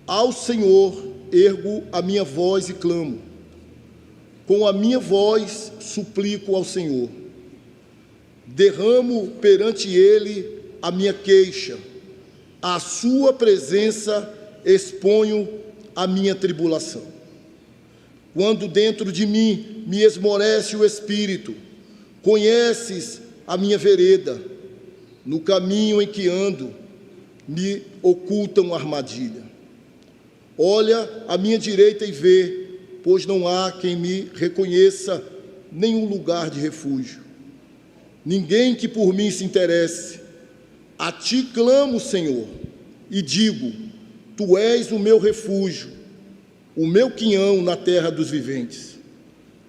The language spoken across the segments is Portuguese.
Ao Senhor ergo a minha voz e clamo, com a minha voz suplico ao Senhor. Derramo perante Ele a minha queixa, à sua presença exponho a minha tribulação. Quando dentro de mim me esmorece o espírito, conheces a minha vereda, no caminho em que ando, me ocultam armadilha. Olha à minha direita e vê, pois não há quem me reconheça nenhum lugar de refúgio. Ninguém que por mim se interesse. A ti clamo, Senhor, e digo, tu és o meu refúgio, o meu quinhão na terra dos viventes.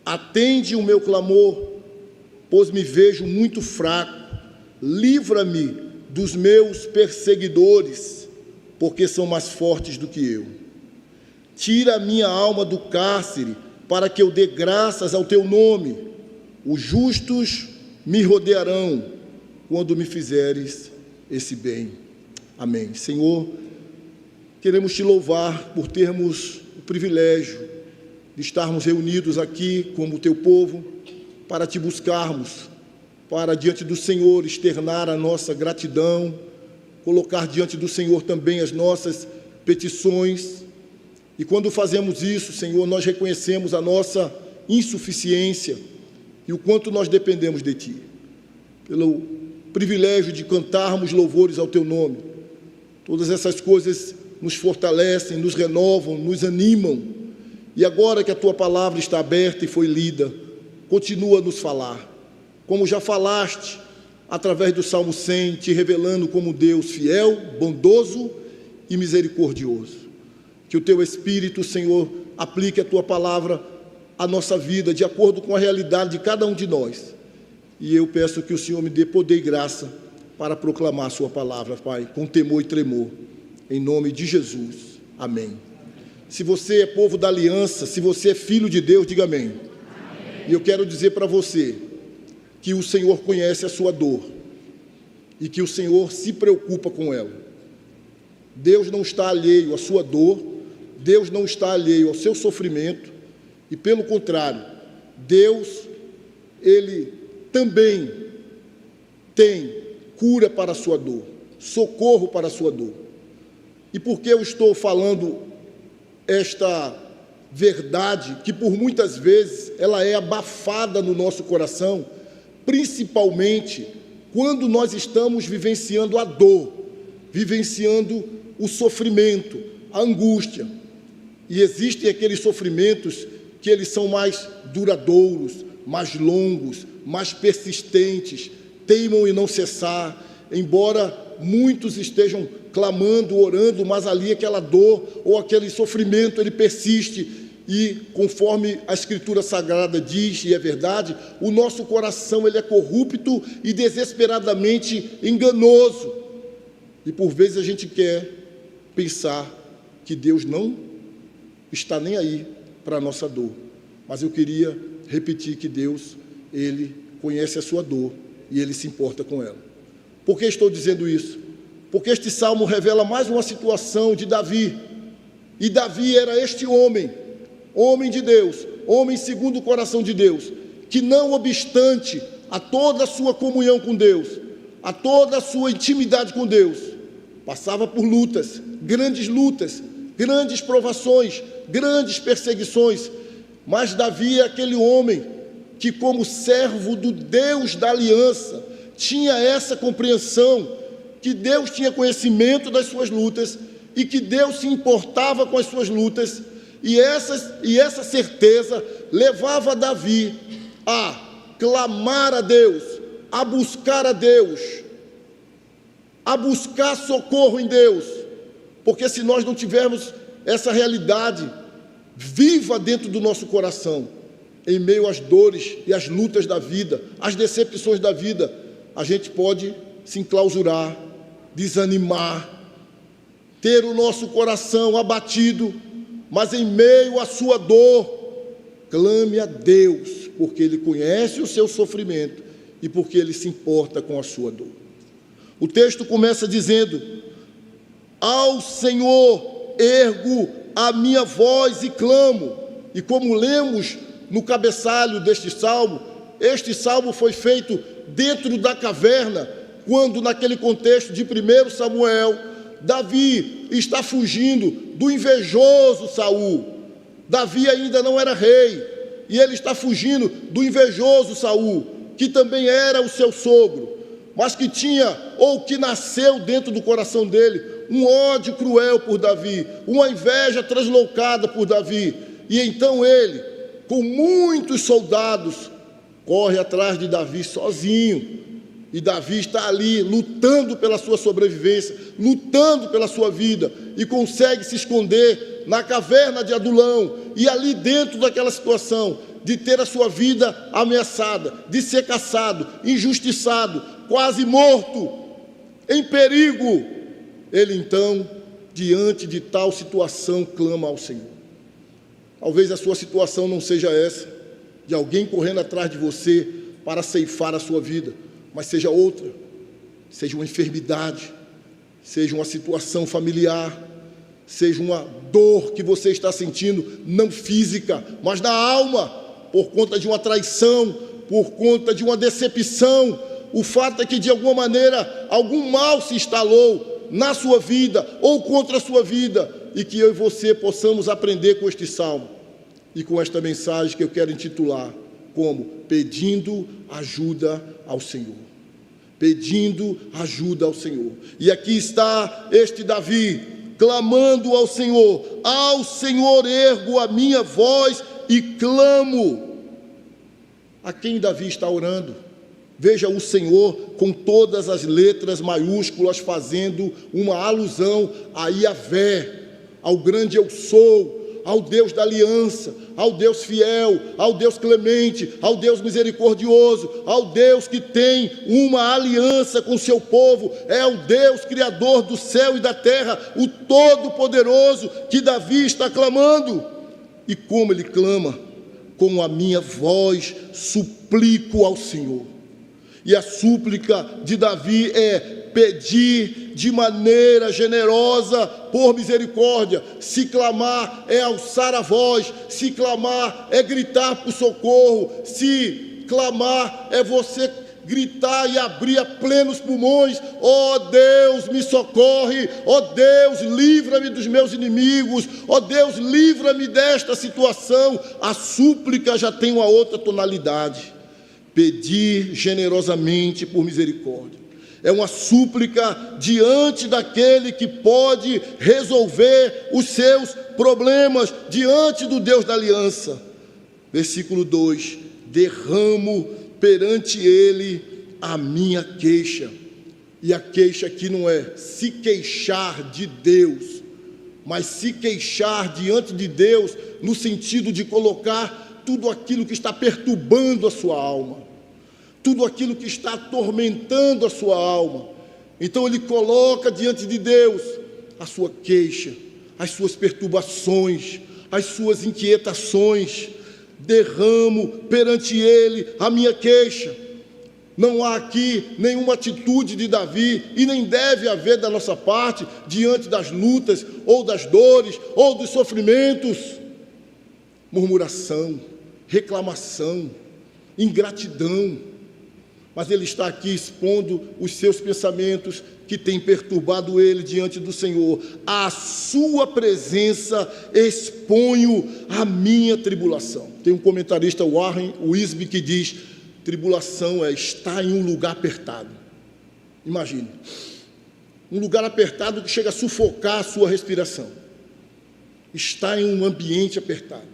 Atende o meu clamor, pois me vejo muito fraco. Livra-me dos meus perseguidores, porque são mais fortes do que eu. Tira a minha alma do cárcere, para que eu dê graças ao teu nome. Os justos me rodearão, quando me fizeres esse bem. Amém. Senhor, queremos te louvar por termos o privilégio de estarmos reunidos aqui como teu povo, para te buscarmos, para diante do Senhor externar a nossa gratidão, colocar diante do Senhor também as nossas petições. E quando fazemos isso, Senhor, nós reconhecemos a nossa insuficiência e o quanto nós dependemos de Ti. Pelo privilégio de cantarmos louvores ao Teu nome. Todas essas coisas nos fortalecem, nos renovam, nos animam. E agora que a Tua palavra está aberta e foi lida, continua a nos falar. Como já falaste, através do Salmo 100, te revelando como Deus fiel, bondoso e misericordioso. Que o Teu Espírito, Senhor, aplique a Tua palavra à nossa vida, de acordo com a realidade de cada um de nós. E eu peço que o Senhor me dê poder e graça para proclamar a Sua palavra, Pai, com temor e tremor, em nome de Jesus. Amém. Se você é povo da aliança, se você é filho de Deus, diga amém. E eu quero dizer para você que o Senhor conhece a sua dor e que o Senhor se preocupa com ela. Deus não está alheio à sua dor, Deus não está alheio ao seu sofrimento e, pelo contrário, Deus, Ele também tem cura para a sua dor, socorro para a sua dor. E por que eu estou falando esta verdade, que por muitas vezes ela é abafada no nosso coração, principalmente quando nós estamos vivenciando a dor, vivenciando o sofrimento, a angústia. E existem aqueles sofrimentos que eles são mais duradouros, mais longos, mais persistentes, teimam em não cessar, embora muitos estejam clamando, orando, mas ali aquela dor ou aquele sofrimento, ele persiste. E conforme a Escritura Sagrada diz, e é verdade, o nosso coração ele é corrupto e desesperadamente enganoso. E por vezes a gente quer pensar que Deus não está nem aí para a nossa dor. Mas eu queria repetir que Deus, Ele conhece a sua dor e Ele se importa com ela. Por que estou dizendo isso? Porque este salmo revela mais uma situação de Davi. E Davi era este homem de Deus, homem segundo o coração de Deus, que não obstante a toda a sua comunhão com Deus, a toda a sua intimidade com Deus, passava por lutas, grandes provações, grandes perseguições. Mas Davi é aquele homem que, como servo do Deus da aliança, tinha essa compreensão que Deus tinha conhecimento das suas lutas e que Deus se importava com as suas lutas. E essa certeza levava Davi a clamar a Deus, a buscar socorro em Deus, porque se nós não tivermos essa realidade viva dentro do nosso coração, em meio às dores e às lutas da vida, às decepções da vida, a gente pode se enclausurar, desanimar, ter o nosso coração abatido. Mas em meio à sua dor, clame a Deus, porque Ele conhece o seu sofrimento e porque Ele se importa com a sua dor. O texto começa dizendo: ao Senhor ergo a minha voz e clamo. E como lemos no cabeçalho deste salmo, este salmo foi feito dentro da caverna, quando naquele contexto de 1 Samuel, Davi está fugindo do invejoso Saul. Davi ainda não era rei, e ele está fugindo do invejoso Saul, que também era o seu sogro, mas que tinha, ou que nasceu dentro do coração dele, um ódio cruel por Davi, uma inveja translocada por Davi. E então ele, com muitos soldados, corre atrás de Davi sozinho. E Davi está ali lutando pela sua sobrevivência, lutando pela sua vida, e consegue se esconder na caverna de Adulão. E ali dentro daquela situação de ter a sua vida ameaçada, de ser caçado, injustiçado, quase morto, em perigo, ele então, diante de tal situação, clama ao Senhor. Talvez a sua situação não seja essa, de alguém correndo atrás de você para ceifar a sua vida, mas seja outra, seja uma enfermidade, seja uma situação familiar, seja uma dor que você está sentindo, não física, mas na alma, por conta de uma traição, por conta de uma decepção. O fato é que, de alguma maneira, algum mal se instalou na sua vida ou contra a sua vida, e que eu e você possamos aprender com este salmo e com esta mensagem que eu quero intitular como pedindo ajuda ao Senhor. Pedindo ajuda ao Senhor. E aqui está este Davi, clamando ao Senhor ergo a minha voz e clamo. A quem Davi está orando? Veja o Senhor com todas as letras maiúsculas, fazendo uma alusão a Yahvé, ao grande eu sou, ao Deus da aliança, ao Deus fiel, ao Deus clemente, ao Deus misericordioso, ao Deus que tem uma aliança com o seu povo. É o Deus criador do céu e da terra, o Todo-Poderoso, que Davi está clamando. E como ele clama? Com a minha voz suplico ao Senhor. E a súplica de Davi é pedir de maneira generosa por misericórdia. Se clamar é alçar a voz, se clamar é gritar por socorro, se clamar é você gritar e abrir a plenos pulmões: ó Deus, me socorre, ó Deus, livra-me dos meus inimigos, ó Deus, livra-me desta situação. A súplica já tem uma outra tonalidade: pedir generosamente por misericórdia. É uma súplica diante daquele que pode resolver os seus problemas, diante do Deus da aliança. Versículo 2: derramo perante ele a minha queixa. E a queixa aqui não é se queixar de Deus, mas se queixar diante de Deus no sentido de colocar tudo aquilo que está perturbando a sua alma, tudo aquilo que está atormentando a sua alma. Então ele coloca diante de Deus a sua queixa, as suas perturbações, as suas inquietações. Derramo perante ele a minha queixa. Não há aqui nenhuma atitude de Davi, e nem deve haver da nossa parte, diante das lutas, ou das dores, ou dos sofrimentos, murmuração, reclamação, ingratidão. Mas ele está aqui expondo os seus pensamentos que têm perturbado ele diante do Senhor. À sua presença exponho a minha tribulação. Tem um comentarista, Warren Wisby, que diz: tribulação é estar em um lugar apertado. Imagine, um lugar apertado que chega a sufocar a sua respiração. Está em um ambiente apertado.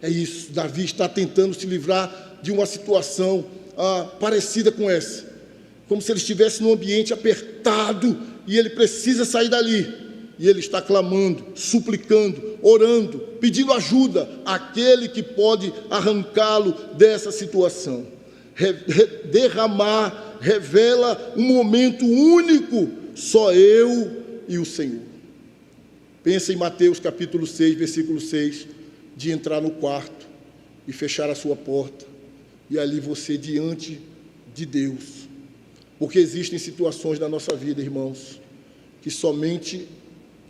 É isso, Davi está tentando se livrar de uma situação parecida com essa, como se ele estivesse num ambiente apertado e ele precisa sair dali, e ele está clamando, suplicando, orando, pedindo ajuda àquele que pode arrancá-lo dessa situação. Derramar revela um momento único, só eu e o Senhor. Pensa em Mateus capítulo 6, versículo 6, de entrar no quarto e fechar a sua porta, e ali você diante de Deus. Porque existem situações na nossa vida, irmãos, que somente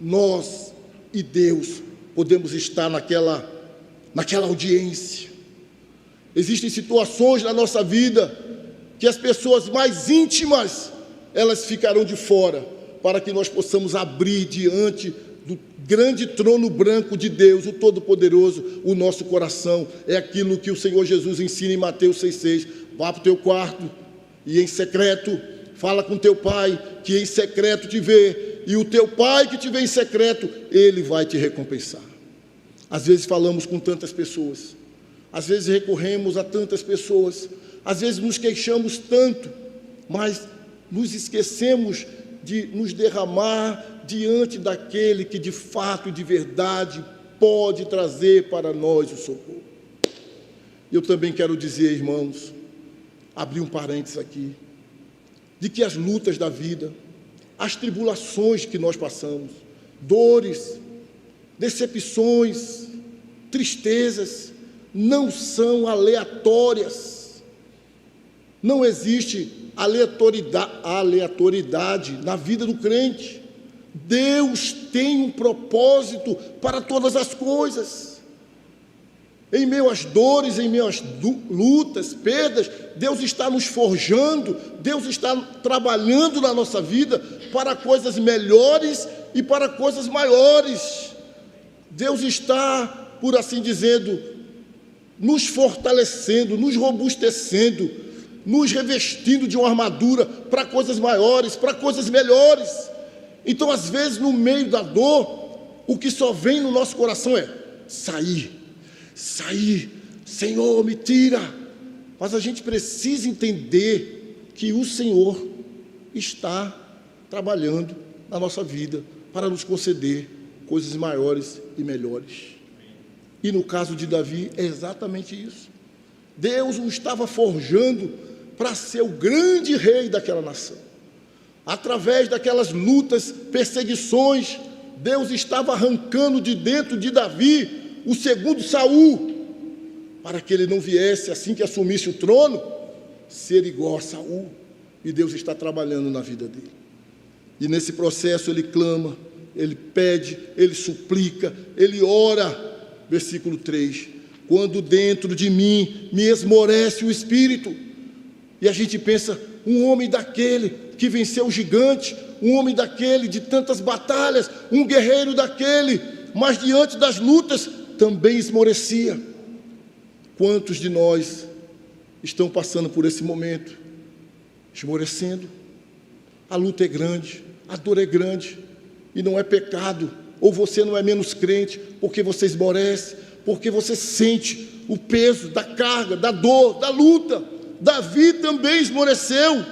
nós e Deus, podemos estar naquela audiência. Existem situações na nossa vida que as pessoas mais íntimas, elas ficarão de fora, para que nós possamos abrir diante do grande trono branco de Deus, o Todo-Poderoso, o nosso coração. É aquilo que o Senhor Jesus ensina em Mateus 6,6. Vá para o teu quarto e em secreto fala com teu pai, que em secreto te vê, e o teu pai que te vê em secreto, ele vai te recompensar. Às vezes falamos com tantas pessoas, às vezes recorremos a tantas pessoas, às vezes nos queixamos tanto, mas nos esquecemos de nos derramar diante daquele que de fato e de verdade pode trazer para nós o socorro. Eu também quero dizer, irmãos, abrir um parênteses aqui, de que as lutas da vida, as tribulações que nós passamos, dores, decepções, tristezas, não são aleatórias. Não existe aleatoriedade na vida do crente. Deus tem um propósito para todas as coisas. Em meio às dores, em meio às lutas, perdas, Deus está nos forjando, Deus está trabalhando na nossa vida para coisas melhores e para coisas maiores. Deus está, por assim dizendo, nos fortalecendo, nos robustecendo, nos revestindo de uma armadura para coisas maiores, para coisas melhores. Então, às vezes, no meio da dor, o que só vem no nosso coração é sair, Senhor, me tira. Mas a gente precisa entender que o Senhor está trabalhando na nossa vida para nos conceder coisas maiores e melhores. E no caso de Davi é exatamente isso. Deus o estava forjando para ser o grande rei daquela nação. Através daquelas lutas, perseguições, Deus estava arrancando de dentro de Davi o segundo Saul, para que ele não viesse, assim que assumisse o trono, ser igual a Saul. E Deus está trabalhando na vida dele. E nesse processo ele clama, ele pede, ele suplica, ele ora. Versículo 3: quando dentro de mim me esmorece o espírito. E a gente pensa, um homem daquele que venceu o gigante, um homem daquele de tantas batalhas, um guerreiro daquele, mas diante das lutas também esmorecia. Quantos de nós estão passando por esse momento, esmorecendo? A luta é grande, a dor é grande, e não é pecado, ou você não é menos crente, porque você esmorece, porque você sente o peso da carga, da dor, da luta. Davi também esmoreceu.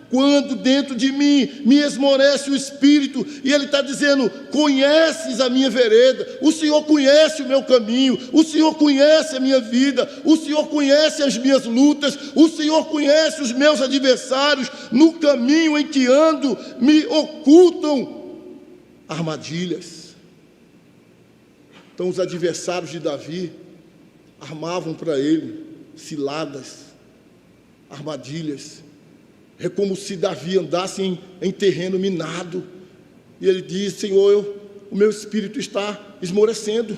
Quando dentro de mim me esmorece o espírito, e ele está dizendo, conheces a minha vereda, o Senhor conhece o meu caminho, o Senhor conhece a minha vida, o Senhor conhece as minhas lutas, o Senhor conhece os meus adversários, no caminho em que ando, me ocultam armadilhas. Então os adversários de Davi armavam para ele ciladas, armadilhas. É como se Davi andasse em terreno minado. E ele diz, Senhor, o meu espírito está esmorecendo.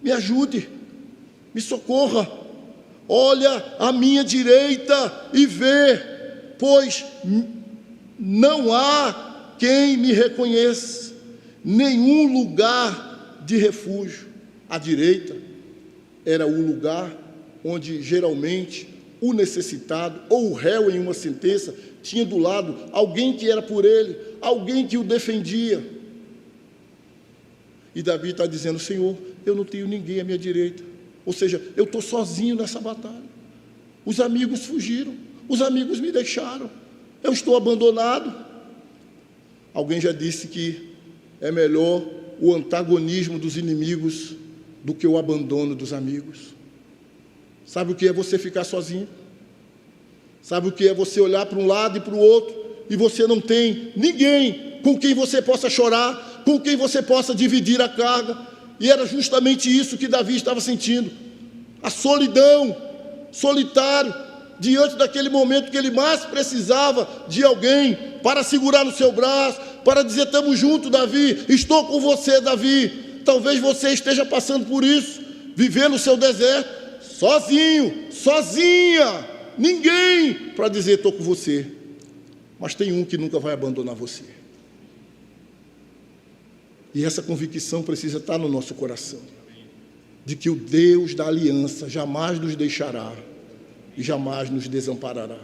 Me ajude, me socorra. Olha à minha direita e vê, pois não há quem me reconheça, nenhum lugar de refúgio. À direita era o lugar onde geralmente o necessitado ou o réu em uma sentença tinha do lado alguém que era por ele, alguém que o defendia. E Davi está dizendo, Senhor, eu não tenho ninguém à minha direita, ou seja, eu estou sozinho nessa batalha. Os amigos fugiram, os amigos me deixaram, eu estou abandonado. Alguém já disse que é melhor o antagonismo dos inimigos do que o abandono dos amigos. Sabe o que é você ficar sozinho? Sabe o que é você olhar para um lado e para o outro, e você não tem ninguém com quem você possa chorar, com quem você possa dividir a carga? E era justamente isso que Davi estava sentindo. A solidão, solitário, diante daquele momento que ele mais precisava de alguém para segurar no seu braço, para dizer, estamos juntos, Davi, estou com você, Davi. talvez você esteja passando por isso, vivendo o seu deserto, sozinho, sozinha, ninguém para dizer estou com você, mas tem um que nunca vai abandonar você. E essa convicção precisa estar no nosso coração, de que o Deus da aliança jamais nos deixará e jamais nos desamparará.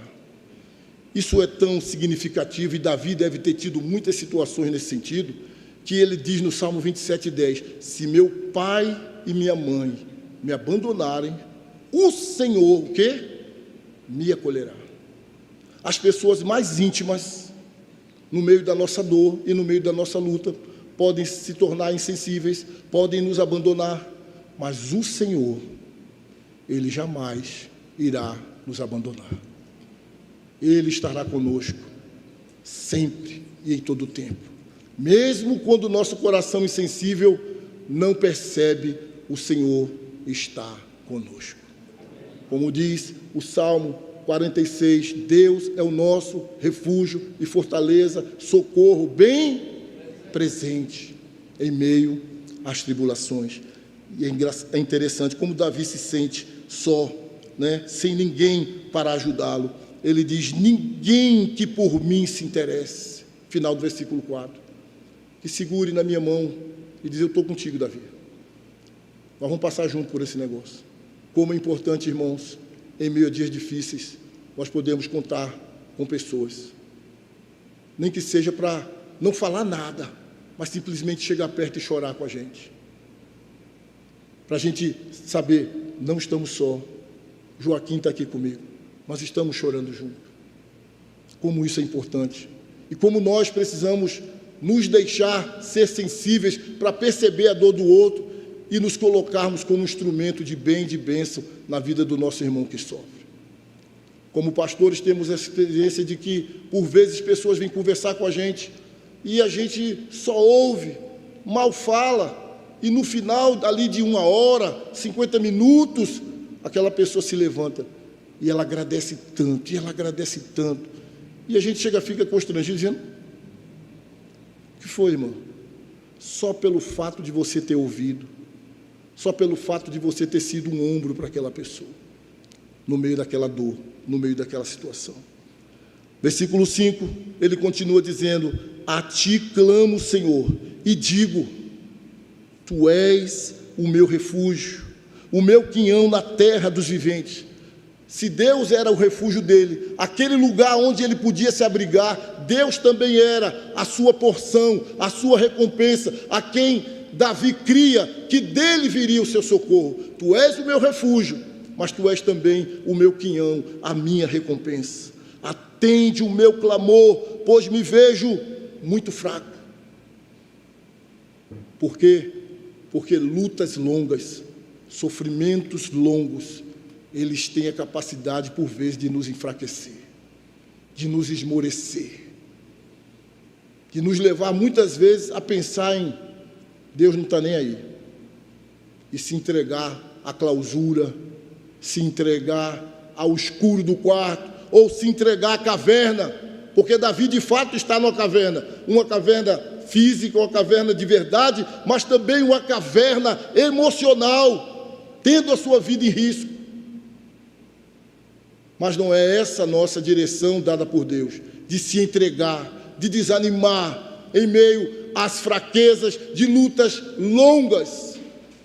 Isso é tão significativo, e Davi deve ter tido muitas situações nesse sentido, que ele diz no Salmo 27:10, se meu pai e minha mãe me abandonarem, o Senhor, o quê? Me acolherá. As pessoas mais íntimas, no meio da nossa dor e no meio da nossa luta, podem se tornar insensíveis, podem nos abandonar, mas o Senhor, Ele jamais irá nos abandonar. Ele estará conosco, sempre e em todo o tempo. Mesmo quando o nosso coração insensível não percebe, o Senhor está conosco. Como diz o Salmo 46, Deus é o nosso refúgio e fortaleza, socorro bem presente em meio às tribulações. E é interessante como Davi se sente só, sem ninguém para ajudá-lo. Ele diz, ninguém que por mim se interesse. Final do versículo 4. Que segure na minha mão e diz, eu estou contigo, Davi. Nós vamos passar junto por esse negócio. Como é importante, irmãos, em meio a dias difíceis, nós podemos contar com pessoas. Nem que seja para não falar nada, mas simplesmente chegar perto e chorar com a gente. Para a gente saber, não estamos só. Joaquim está aqui comigo. Nós estamos chorando junto. Como isso é importante. E como nós precisamos nos deixar ser sensíveis para perceber a dor do outro e nos colocarmos como instrumento de bem, de bênção na vida do nosso irmão que sofre. Como pastores temos essa experiência de que, por vezes, pessoas vêm conversar com a gente e a gente só ouve, mal fala, e no final, ali de 1 hora, 50 minutos, aquela pessoa se levanta e ela agradece tanto, e ela agradece tanto. E a gente fica constrangido, dizendo, o que foi, irmão? Só pelo fato de você ter ouvido, só pelo fato de você ter sido um ombro para aquela pessoa, no meio daquela dor, no meio daquela situação. Versículo 5, ele continua dizendo, a ti clamo, Senhor, e digo, tu és o meu refúgio, o meu quinhão na terra dos viventes. Se Deus era o refúgio dele, aquele lugar onde ele podia se abrigar, Deus também era a sua porção, a sua recompensa, a quem Davi cria que dele viria o seu socorro. Tu és o meu refúgio, mas tu és também o meu quinhão, a minha recompensa. Atende o meu clamor, pois me vejo muito fraco. Por quê? Porque lutas longas, sofrimentos longos, eles têm a capacidade, por vezes, de nos enfraquecer, de nos esmorecer, de nos levar, muitas vezes, a pensar em Deus não está nem aí, e se entregar à clausura, se entregar ao escuro do quarto, ou se entregar à caverna, porque Davi, de fato, está numa caverna, uma caverna física, uma caverna de verdade, mas também uma caverna emocional, tendo a sua vida em risco. Mas não é essa a nossa direção dada por Deus, de se entregar, de desanimar em meio às fraquezas, de lutas longas,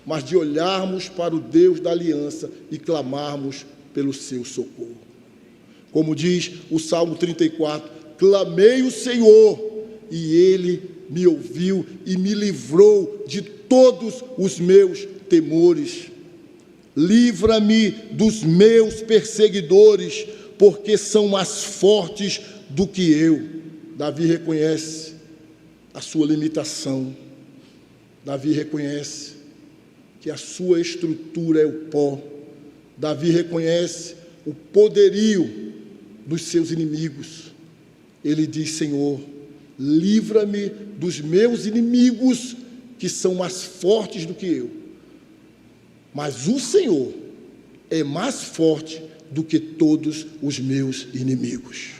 mas de olharmos para o Deus da aliança e clamarmos pelo seu socorro. Como diz o Salmo 34, clamei o Senhor e Ele me ouviu e me livrou de todos os meus temores. Livra-me dos meus perseguidores, porque são mais fortes do que eu. Davi reconhece a sua limitação. Davi reconhece que a sua estrutura é o pó. Davi reconhece o poderio dos seus inimigos. Ele diz, Senhor, livra-me dos meus inimigos, que são mais fortes do que eu. Mas o Senhor é mais forte do que todos os meus inimigos.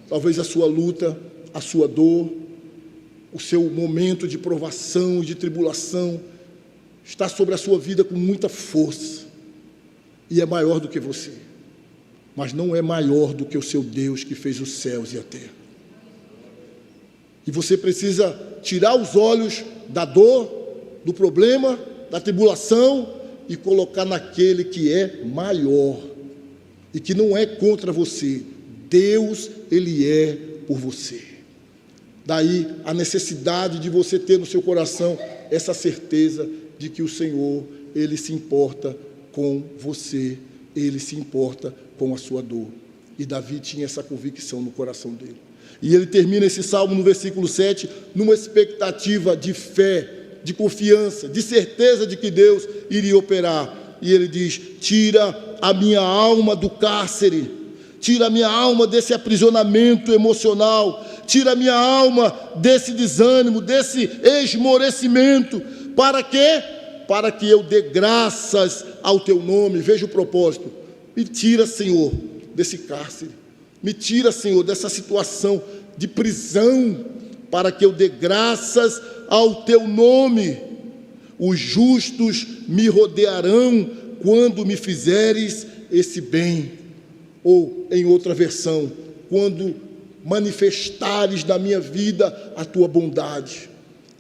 Talvez a sua luta, a sua dor, o seu momento de provação e de tribulação está sobre a sua vida com muita força, e é maior do que você, mas não é maior do que o seu Deus que fez os céus e a terra. E você precisa tirar os olhos da dor, do problema, da tribulação e colocar naquele que é maior e que não é contra você. Deus, Ele é por você. Daí a necessidade de você ter no seu coração essa certeza de que o Senhor, Ele se importa com você, Ele se importa com a sua dor. E Davi tinha essa convicção no coração dele. E ele termina esse salmo no versículo 7, numa expectativa de fé, de confiança, de certeza de que Deus iria operar. E ele diz: tira a minha alma do cárcere, tira a minha alma desse aprisionamento emocional, tira a minha alma desse desânimo, desse esmorecimento. Para quê? Para que eu dê graças ao teu nome. Veja o propósito. Me tira, Senhor, desse cárcere. Me tira, Senhor, dessa situação de prisão, para que eu dê graças ao teu nome. Os justos me rodearão quando me fizeres esse bem. Ou, em outra versão, quando manifestares na minha vida a tua bondade.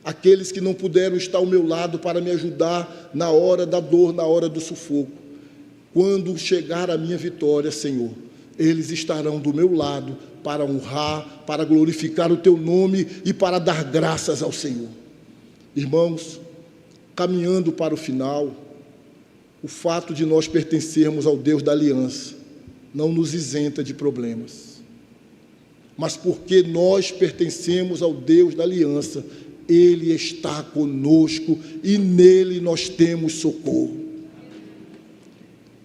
Aqueles que não puderam estar ao meu lado para me ajudar na hora da dor, na hora do sufoco. Quando chegar a minha vitória, Senhor, eles estarão do meu lado para honrar, para glorificar o teu nome e para dar graças ao Senhor. Irmãos, caminhando para o final, o fato de nós pertencermos ao Deus da aliança não nos isenta de problemas. Mas porque nós pertencemos ao Deus da aliança, Ele está conosco e nele nós temos socorro.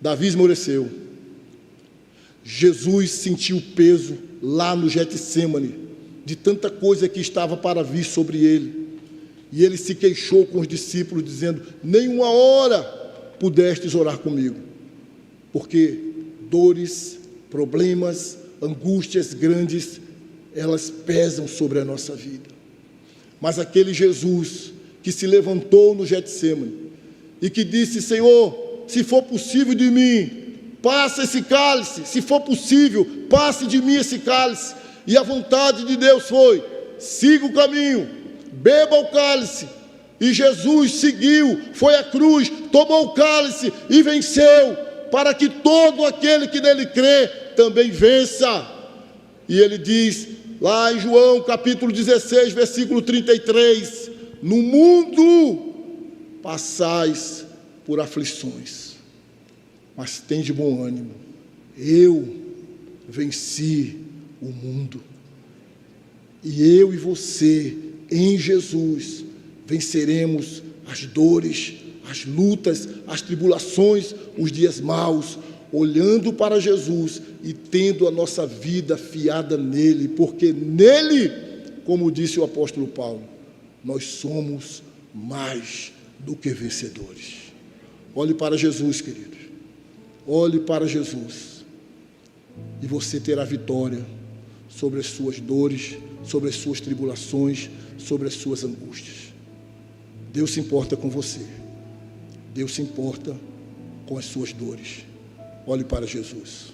Davi esmoreceu. Jesus sentiu o peso lá no Getsêmani, de tanta coisa que estava para vir sobre ele. E ele se queixou com os discípulos, dizendo: nenhuma hora pudestes orar comigo. Porque dores, problemas, angústias grandes, elas pesam sobre a nossa vida. Mas aquele Jesus que se levantou no Getsêmani e que disse: Senhor, se for possível de mim, passa esse cálice, se for possível, passe de mim esse cálice. E a vontade de Deus foi: siga o caminho, beba o cálice. E Jesus seguiu, foi à cruz, tomou o cálice e venceu, para que todo aquele que nele crê também vença. E ele diz, lá em João capítulo 16, versículo 33, no mundo passais por aflições, mas tende bom ânimo, eu venci o mundo. E eu e você, em Jesus, venceremos as dores, as lutas, as tribulações, os dias maus, olhando para Jesus e tendo a nossa vida fiada nele, porque nele, como disse o apóstolo Paulo, nós somos mais do que vencedores. Olhe para Jesus, queridos. Olhe para Jesus e você terá vitória sobre as suas dores, sobre as suas tribulações, sobre as suas angústias. Deus se importa com você. Deus se importa com as suas dores. Olhe para Jesus.